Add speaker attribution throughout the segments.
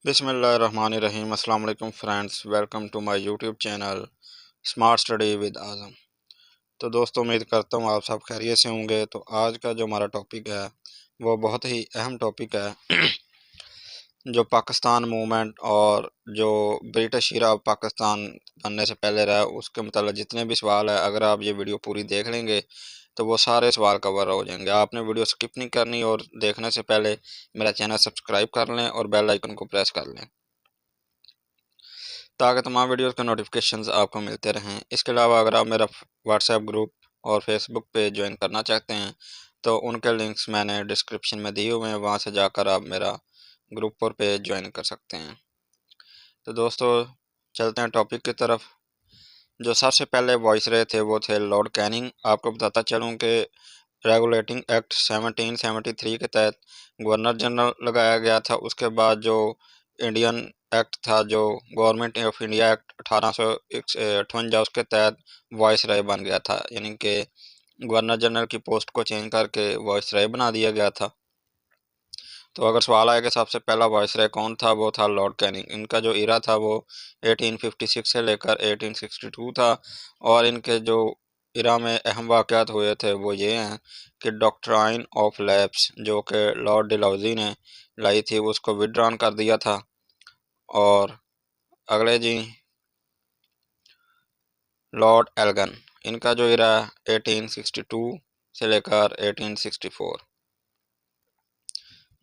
Speaker 1: बिस्मिल्लाहिर्रहमानिर्रहीम। अस्सलाम वालेकुम friends, welcome to my YouTube channel smart study with Azam. तो दोस्तों, उम्मीद करता हूँ आप सब खैरियत से होंगे। तो आज का जो हमारा टॉपिक है वो बहुत ही अहम टॉपिक है जो पाकिस्तान मूवमेंट और जो ब्रिटिश इरा ऑफ पाकिस्तान बनने से पहले रहा उसके मतलब जितने भी सवाल है, अगर आप ये वीडियो पूरी देख लेंगे तो वो सारे सवाल कवर हो जाएंगे। आपने वीडियो स्किप नहीं करनी और देखने से पहले मेरा चैनल सब्सक्राइब कर लें और बेल आइकन को प्रेस कर लें ताकि तमाम वीडियोस के नोटिफिकेशंस आपको मिलते रहें। इसके अलावा अगर आप मेरा व्हाट्सएप ग्रुप और फेसबुक पे ज्वाइन करना चाहते हैं तो उनके लिंक्स मैंने डिस्क्रिप्शन में दिए हुए हैं, वहाँ से जाकर आप मेरा ग्रुप और पेज ज्वाइन कर सकते हैं। तो दोस्तों, चलते हैं टॉपिक की तरफ। जो सबसे पहले वॉइस रहे थे वो थे लॉर्ड कैनिंग। आपको बताता चलूँ कि रेगुलेटिंग एक्ट 1773 के तहत गवर्नर जनरल लगाया गया था। उसके बाद जो इंडियन एक्ट था, जो गवर्नमेंट ऑफ इंडिया एक्ट 1858, उसके तहत वॉइस राय बन गया था, यानी कि गवर्नर जनरल की पोस्ट को चेंज करके वॉइस राय बना दिया गया था। तो अगर सवाल आए कि सबसे पहला वायसराय कौन था, वो था लॉर्ड कैनिंग। इनका जो इरा था वो 1856 से लेकर 1862 था। और इनके जो इरा में अहम वाक़यात हुए थे वो ये हैं कि डॉक्ट्राइन ऑफ लैप्स जो कि लॉर्ड डलहौजी ने लाई थी उसको विड्रॉन कर दिया था। और अगले जी लॉर्ड एल्गन, इनका जो इरा 1862 से लेकर 1864।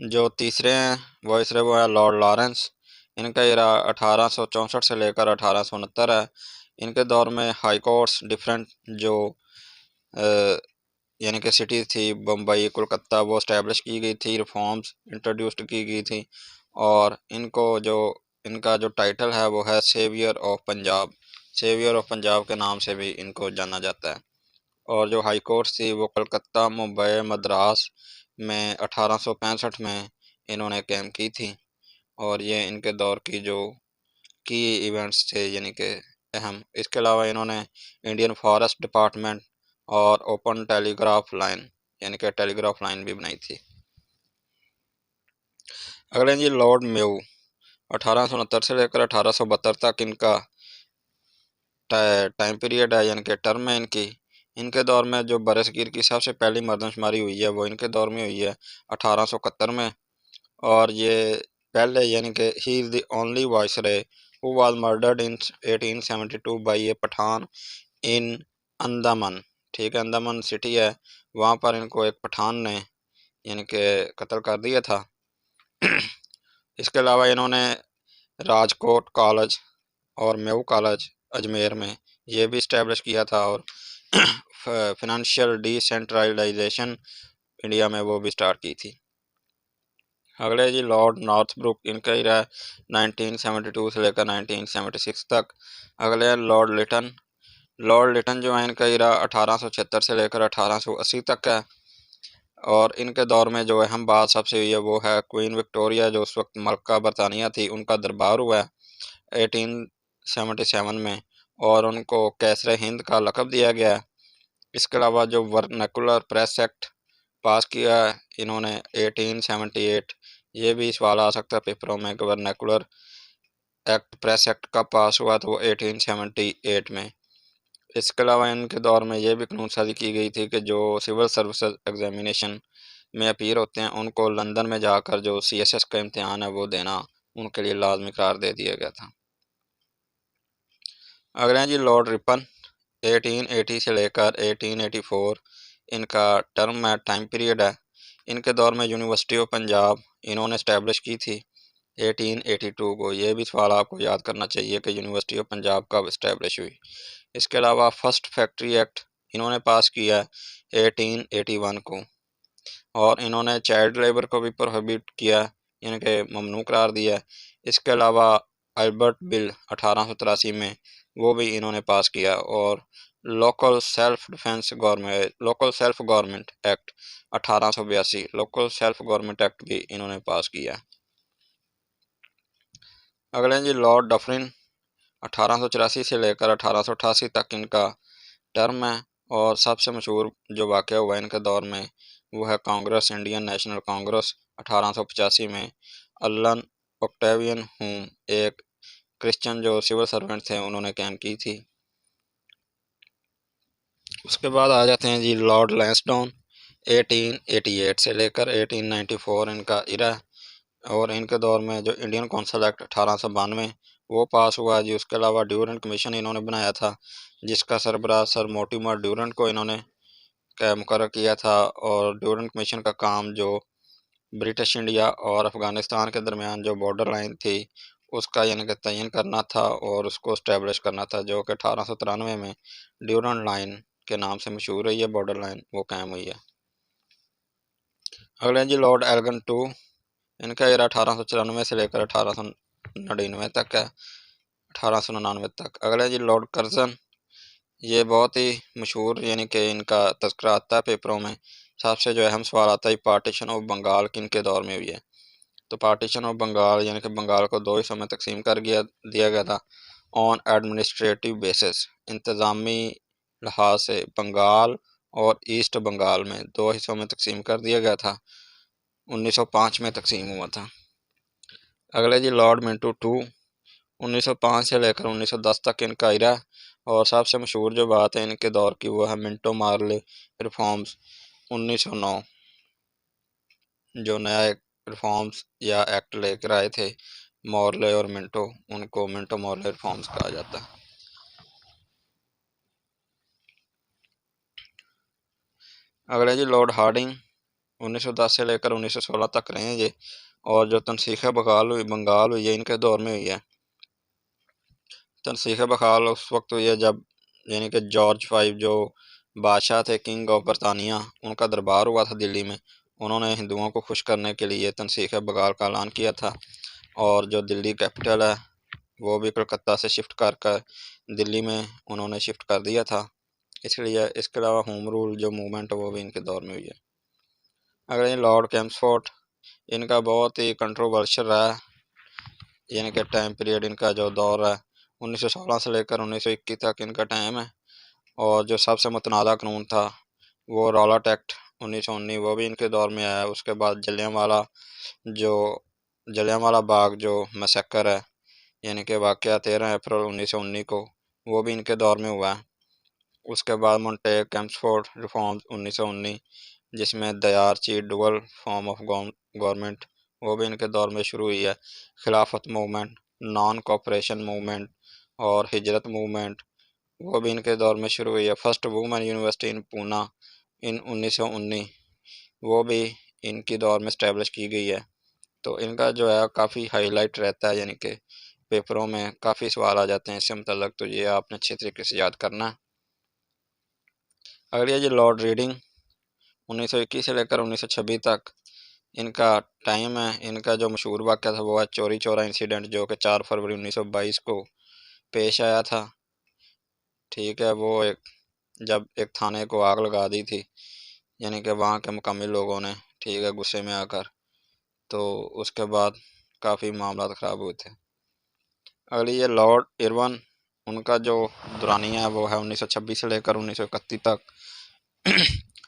Speaker 1: जो तीसरे हैं वॉइसरॉय वो है लॉर्ड लॉरेंस। इनका इरा 1864 से लेकर 1869 है। इनके दौर में हाई कोर्ट्स डिफरेंट जो यानी कि सिटी थी बम्बई, कोलकाता, वो इस्टेब्लिश की गई थी, रिफॉर्म्स इंट्रोड्यूस्ड की गई थी। और इनका जो टाइटल है वो है saviour of Punjab. Saviour of Punjab के नाम से भी इनको जाना जाता है। और जो हाई कोर्ट्स थी वो कलकत्ता, मुंबई, मद्रास में 1865 में इन्होंने कैम की थी। और ये इनके दौर की जो की इवेंट्स थे, यानी कि अहम। इसके अलावा इन्होंने इंडियन फॉरेस्ट डिपार्टमेंट और ओपन टेलीग्राफ लाइन, यानी कि टेलीग्राफ लाइन भी बनाई थी। अगले जी लॉर्ड म्यू, 1869 से लेकर 1872 तक इनका टाइम पीरियड है, यानी कि टर्म है इनकी। इनके दौर में जो बरसगीर की सबसे पहली मरदमशुमारी हुई है वो इनके दौर में हुई है 1871 में। और ये पहले, यानी कि ही is the only viceroy who was murdered in 1872 by a Pathan in Andaman. ठीक है, अंडमान सिटी है, वहाँ पर इनको एक पठान ने यानी कि कत्ल कर दिया था। इसके अलावा इन्होंने राजकोट कॉलेज और म्यू कॉलेज अजमेर में ये भी इस्टेब्लिश किया था। और फिनंशियल डिसेंट्रलाइजेशन इंडिया में वो भी स्टार्ट की थी। अगले जी लॉर्ड नॉर्थब्रुक, इनका इरा 1972 से लेकर 1976 तक। अगले हैं लॉर्ड लिटन। लॉर्ड लिटन जो है इनका इरा 1876 से लेकर 1880 तक है। और इनके दौर में जो अहम बात सबसे हुई है वो है क्वीन विक्टोरिया, जो उस वक्त मलका बरतानिया थी, उनका दरबार हुआ है 1877 में और उनको कैसर हिंद का लक़ब दिया गया है। इसके अलावा जो वर्नाकुलर प्रेस एक्ट पास किया है इन्होंने 1878, ये भी सवाल आ सकता है पेपरों में कि वर्नाकुलर एक्ट प्रेस एक्ट कब पास हुआ, तो वो 1878 में। इसके अलावा इनके दौर में ये भी कानून साजी की गई थी कि जो सिविल सर्विसेज एग्जामिनेशन में अपीयर होते हैं उनको लंदन में जाकर जो CSS का इम्तहान है वो देना उनके लिए लाजमी करार दे दिया गया था। अगले हैं जी लॉर्ड रिपन, 1880 से लेकर 1884 इनका टर्म है, टाइम पीरियड है। इनके दौर में यूनिवर्सिटी ऑफ पंजाब इन्होंने इस्टेब्लिश की थी 1882 को। ये भी सवाल आपको याद करना चाहिए कि यूनिवर्सिटी ऑफ पंजाब कब इस्टेब्लिश हुई। इसके अलावा फर्स्ट फैक्ट्री एक्ट इन्होंने पास किया 1881 को। और इन्होंने चाइल्ड लेबर को भी प्रोहिबिट किया, यानी कि ममनू करार दिया। इसके अलावा अल्बर्ट बिल 1883 में वो भी इन्होंने पास किया। और local self government act 1882, local self government act भी इन्होंने पास किया। अगले जी लॉर्ड डफरिन, 1884 से लेकर 1888 तक इनका टर्म है। और सबसे मशहूर जो वाक़या हुआ इनके दौर में वो है कांग्रेस, इंडियन नेशनल कांग्रेस 1885 में। अल्लन ऑक्टेवियन हूम, एक क्रिश्चियन जो सिविल सर्वेंट थे, उन्होंने कैम की थी। उसके बाद आ जाते हैं जी लॉर्ड लैंसडाउन। 1888 से लेकर 1894 इनका इरा, और इनके दौर में जो इंडियन कौंसल एक्ट 1892 वो पास हुआ जी। उसके अलावा ड्यूरेंट कमीशन इन्होंने बनाया था, जिसका सरबराह सर मोर्टिमर ड्यूरेंट को इन्होंने मुकर्रर किया था। और ड्यूरेंट कमीशन का काम जो ब्रिटिश इंडिया और अफ़गानिस्तान के दरमियान जो बॉर्डर लाइन थी उसका यानी कि तयन करना था और उसको इस्टेब्लिश करना था, जो कि 1893 में ड्यूरेंट लाइन के नाम से मशहूर है। ये बॉर्डर लाइन वो कायम हुई है। अगले जी लॉर्ड एल्गन टू, इनका एरा 1894 से लेकर 1899 तक है, 1899 तक। अगले जी लॉर्ड कर्जन, ये बहुत ही मशहूर यानी कि इनका तज़किरा आता है पेपरों में। सबसे जो अहम सवाल आता है पार्टीशन ऑफ बंगाल किन के दौर में हुई है। तो पार्टीशन ऑफ बंगाल यानी कि बंगाल को दो हिस्सों में तकसीम कर दिया गया था ऑन एडमिनिस्ट्रेटिव बेसिस। इंतज़ामी लिहाज से बंगाल और ईस्ट बंगाल में दो हिस्सों में तकसीम कर दिया गया था। 1905 में तकसीम हुआ था। अगले जी लॉर्ड मिंटो टू, 1905 से लेकर 1910 तक इनका इरा। और सबसे मशहूर जो बात है इनके दौर की वो है मिंटो मार्ले रिफॉर्म्स 1909। जो नया एक रिफॉर्म्स या एक्ट लेकर आए थे मॉर्ले और मिंटो, उनको मिंटो मॉर्ले रिफॉर्म्स कहा जाता है। अगले जी लॉर्ड हार्डिंग, 1910 से लेकर 1916 तक रहे हैं ये। और जो तनसीख बंगाल हुई है इनके दौर में हुई है। तनसीख बहाल उस वक्त हुई है जब यानी कि जॉर्ज फाइव जो बादशाह थे, किंग ऑफ बरतानिया, उनका दरबार हुआ था दिल्ली में। उन्होंने हिंदुओं को खुश करने के लिए तनसीख बगाल का ऐलान किया था। और जो दिल्ली कैपिटल है वो भी कलकत्ता से शिफ्ट कर कर दिल्ली में उन्होंने शिफ्ट कर दिया था। इसलिए इसके अलावा होम रूल जो मूवमेंट है वो भी इनके दौर में हुई है। अगर लॉर्ड कैम्सफोर्ड, इनका बहुत ही कंट्रोवर्शियल रहा है यानी कि टाइम पीरियड, इनका जो दौर है 1916 से लेकर 1921 तक इनका टाइम है। और जो सबसे मुतनाज़ा कानून था वो रॉलट एक्ट 1919, वो भी इनके दौर में आया। उसके बाद जो जलियांवाला बाग जो मैसेकर है यानी कि वाक़या 13 अप्रैल 1919 को, वो भी इनके दौर में हुआ है। उसके बाद मोंटेग कैम्सफोर्ड रिफॉर्म्स 1919, जिसमें दयारची डुअल फॉर्म ऑफ गवर्नमेंट, वो भी इनके दौर में शुरू हुई है। खिलाफत मूवमेंट, नॉन कॉपरेशन मूवमेंट और हिजरत मूवमेंट, वो भी इनके दौर में शुरू हुई है। फर्स्ट वुमेन यूनिवर्सिटी इन पूना इन 1919, वो भी इनकी दौर में इस्टेब्लिश की गई है। तो इनका जो है काफ़ी हाईलाइट रहता है, यानी कि पेपरों में काफ़ी सवाल आ जाते हैं इससे मतलब, तो ये आपने अच्छे तरीके से याद करना है। अगली है जी लॉर्ड रीडिंग, 1921 से लेकर 1926 तक इनका टाइम है। इनका जो मशहूर वाक़या था वो है चौरी चौरा इंसिडेंट, जो कि 4 फरवरी 1922 को पेश आया था। ठीक है, वो जब एक थाने को आग लगा दी थी, यानी कि वहाँ के मुकामी लोगों ने, ठीक है, गुस्से में आकर। तो उसके बाद काफ़ी मामला ख़राब हुए थे। अगली ये लॉर्ड इरवन, उनका जो दौरानिया है वो है 1926 से लेकर 1931 तक।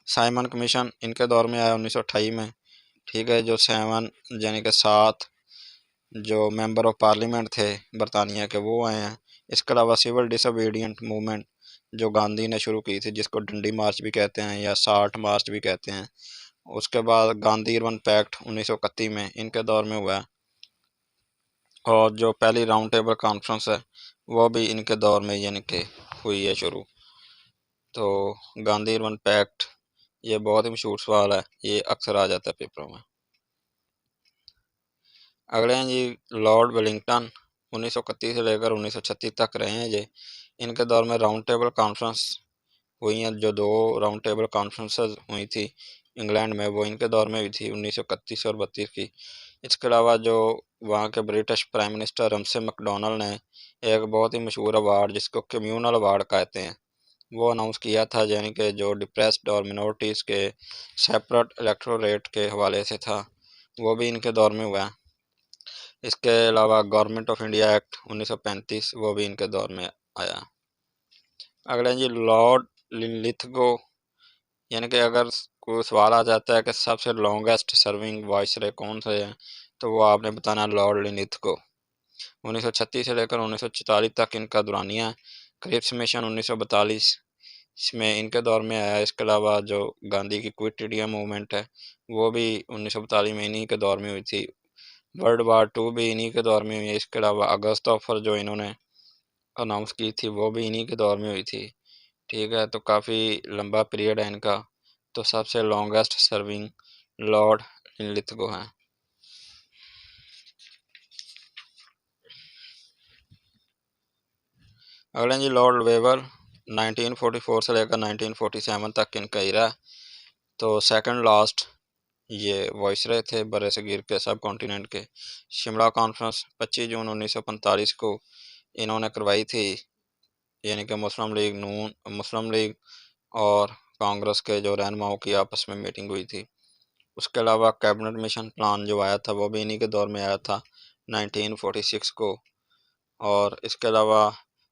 Speaker 1: साइमन कमीशन इनके दौर में आया 1928 में। ठीक है, जो 7 यानी कि 7 जो मेंबर ऑफ पार्लियामेंट थे बरतानिया के वो आए हैं। इसके अलावा सिविल डिसोबीडियंट मूवमेंट जो गांधी ने शुरू की थी, जिसको डंडी मार्च भी कहते हैं या 60 मार्च भी कहते हैं। उसके बाद गांधी इरवन पैक्ट 1931 में इनके दौर में हुआ है। और जो पहली राउंड टेबल कॉन्फ्रेंस है वो भी इनके दौर में यानी कि हुई है शुरू। तो गांधी इरवन पैक्ट, ये बहुत ही मशहूर सवाल है, ये अक्सर आ जाता है पेपरों में। अगले हैं जी लॉर्ड वेलिंगटन, 1931 से लेकर 1936 तक रहे हैं ये। इनके दौर में राउंड टेबल कॉन्फ्रेंस हुई हैं, जो 2 राउंड टेबल कॉन्फ्रेंसेस हुई थी इंग्लैंड में, वो इनके दौर में हुई थी 1931 और 32 की। इसके अलावा जो वहाँ के ब्रिटिश प्राइम मिनिस्टर रमसे मैकडोनल्ड ने एक बहुत ही मशहूर अवार्ड जिसको कम्यूनल अवार्ड कहते हैं वो अनाउंस किया था, यानी कि जो डिप्रेस्ड और मिनॉरिटीज़ के सेपरेट इलेक्टोरेट के हवाले से था, वो भी इनके दौर में हुआ है। इसके अलावा गवर्नमेंट ऑफ इंडिया एक्ट 1935, वो भी इनके दौर में आया। अगले जी लॉर्ड लिथगो, यानी कि अगर कोई सवाल आ जाता है कि सबसे लॉन्गेस्ट सर्विंग वाइसरॉय कौन से हैं, तो वो आपने बताना लॉर्ड लिनिथगो। 1936 से लेकर 1944 तक इनका दुरानिया है। क्रिप्स मिशन 1942 इसमें इनके दौर में आया। इसके अलावा जो गांधी की क्विट इंडिया मूवमेंट है वो भी 1942 में इन्हीं के दौर में हुई थी। वर्ल्ड वार टू भी इन्हीं के दौर में हुई है। इसके अलावा अगस्त ऑफर जो इन्होंने अनाउंस की थी वो भी इन्हीं के दौर में हुई थी। ठीक है, तो काफ़ी लंबा पीरियड है इनका। तो सबसे लॉन्गेस्ट सर्विंग लॉर्ड लिनिथगो हैं। अगले जी लॉर्ड वेवर, 1944 से लेकर 1947 तक इनका इरा। तो सेकंड लास्ट ये वाइसरॉय थे बरसगीर के सब कॉन्टिनेंट के। शिमला कॉन्फ्रेंस 25 जून 1945 को इन्होंने करवाई थी, यानी कि मुस्लिम लीग और कांग्रेस के जो रहनुमाओं की आपस में मीटिंग हुई थी। उसके अलावा कैबिनेट मिशन प्लान जो आया था वो भी इन्हीं के दौर में आया था 1946 को। और इसके अलावा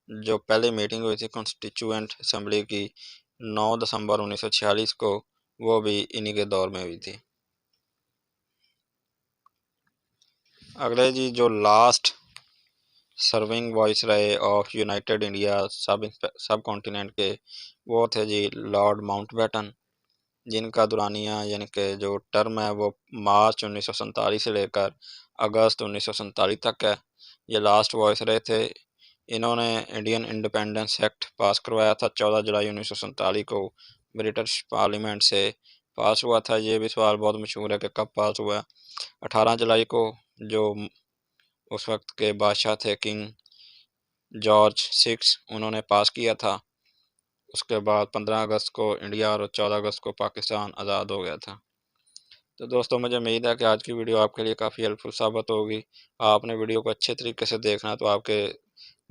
Speaker 1: जो पहली मीटिंग हुई थी कॉन्स्टिट्यूएंट असम्बली की 9 दिसंबर 1946 को, वो भी इन्हीं के दौर में हुई थी। अगले जी जो last serving viceroy of United India सब कॉन्टिनेंट के, वो थे जी लॉर्ड माउंटबेटन, जिनका दुरानिया यानी कि जो टर्म है वो मार्च 1947 से लेकर अगस्त 1947 तक है। ये लास्ट वाइसरॉय थे। इन्होंने इंडियन इंडिपेंडेंस एक्ट पास करवाया था 14 जुलाई 1947 को, ब्रिटिश पार्लियामेंट से पास हुआ था। ये भी सवाल बहुत मशहूर है कि कब पास हुआ। 18 जुलाई को जो उस वक्त के बादशाह थे किंग जॉर्ज 6, उन्होंने पास किया था। उसके बाद 15 अगस्त को इंडिया और 14 अगस्त को पाकिस्तान आज़ाद हो गया था। तो दोस्तों मुझे उम्मीद है कि आज की वीडियो आपके लिए काफ़ी हेल्पफुल साबित होगी। आपने वीडियो को अच्छे तरीके से देखना तो आपके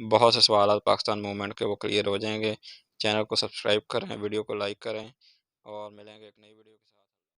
Speaker 1: बहुत से सवाल पाकिस्तान मूवमेंट के वो क्लियर हो जाएंगे। चैनल को सब्सक्राइब करें, वीडियो को लाइक करें और मिलेंगे एक नई वीडियो के साथ।